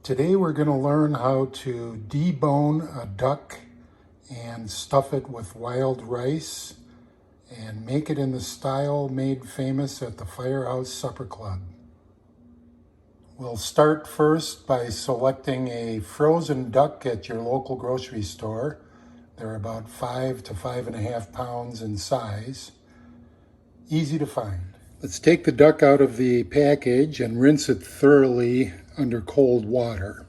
Today we're going to learn how to debone a duck and stuff it with wild rice and make it in the style made famous at the Firehouse Supper Club. We'll start first by selecting a frozen duck at your local grocery store. They're about 5 to 5.5 pounds in size. Easy to find. Let's take the duck out of the package and rinse it thoroughly under cold water.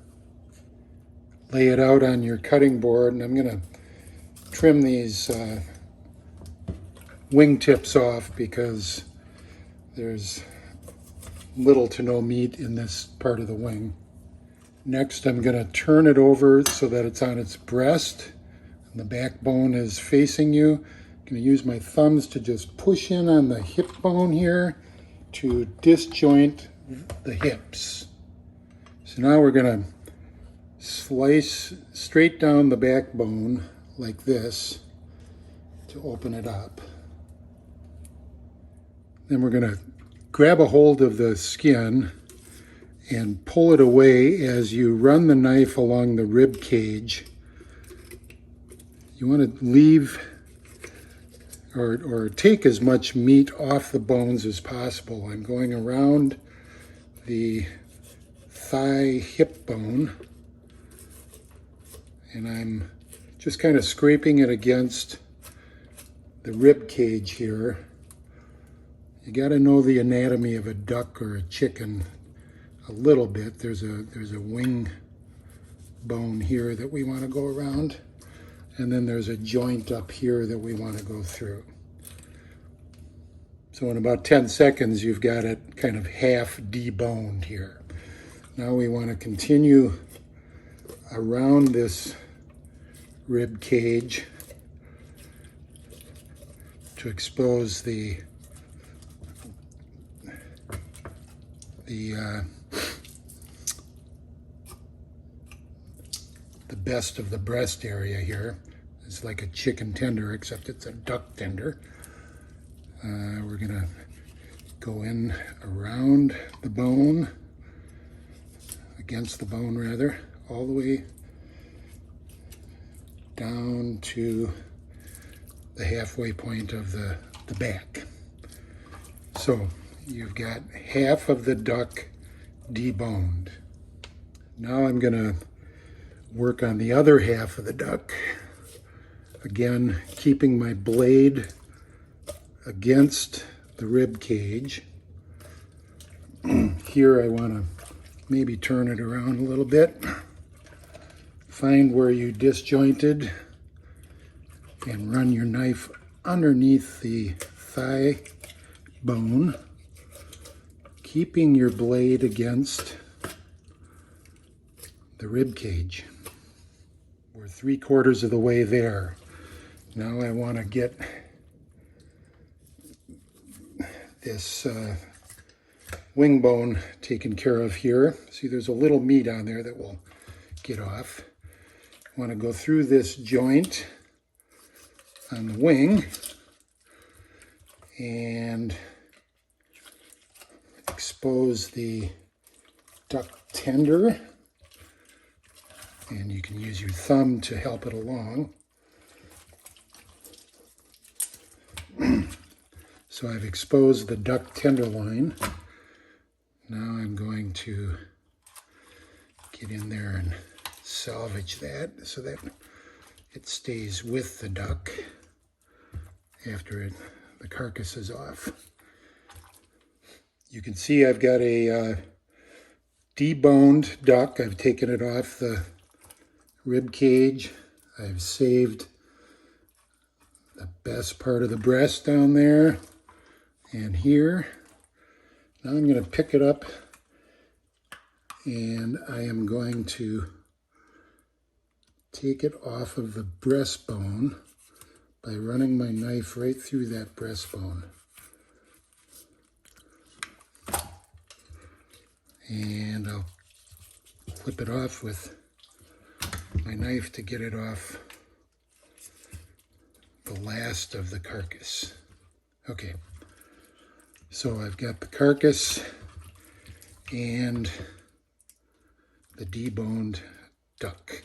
Lay it out on your cutting board, and I'm going to trim these wing tips off because there's little to no meat in this part of the wing. Next, I'm going to turn it over so that it's on its breast and the backbone is facing you. I'm going to use my thumbs to just push in on the hip bone here to disjoint the hips. So now we're going to slice straight down the backbone like this to open it up. Then we're going to grab a hold of the skin and pull it away as you run the knife along the rib cage. You want to leave or take as much meat off the bones as possible. I'm going around the thigh hip bone, and I'm just kind of scraping it against the rib cage here. You got to know the anatomy of a duck or a chicken a little bit. There's a wing bone here that we want to go around, and then there's a joint up here that we want to go through. So in about 10 seconds, you've got it kind of half deboned here. Now we want to continue around this rib cage to expose the best of the breast area here. It's like a chicken tender, except it's a duck tender. We're gonna go in around the bone, against the bone rather, all the way down to the halfway point of the back. So you've got half of the duck deboned. Now I'm gonna work on the other half of the duck. Again, keeping my blade against the rib cage. Here I want to maybe turn it around a little bit. Find where you disjointed and run your knife underneath the thigh bone, keeping your blade against the rib cage. We're 3/4 of the way there. Now I want to get this wing bone taken care of here. See, there's a little meat on there that will get off. I want to go through this joint on the wing and expose the duck tender. And you can use your thumb to help it along. So I've exposed the duck tenderloin. Now I'm going to get in there and salvage that so that it stays with the duck after the carcass is off. You can see I've got a deboned duck. I've taken it off the rib cage. I've saved the best part of the breast down there and here. Now I'm going to pick it up and I am going to take it off of the breastbone by running my knife right through that breastbone. And I'll flip it off with my knife to get it off the last of the carcass. Okay, so I've got the carcass and the deboned duck.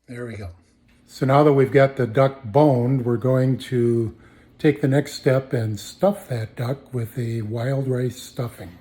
There we go. So now that we've got the duck boned, we're going to take the next step and stuff that duck with a wild rice stuffing.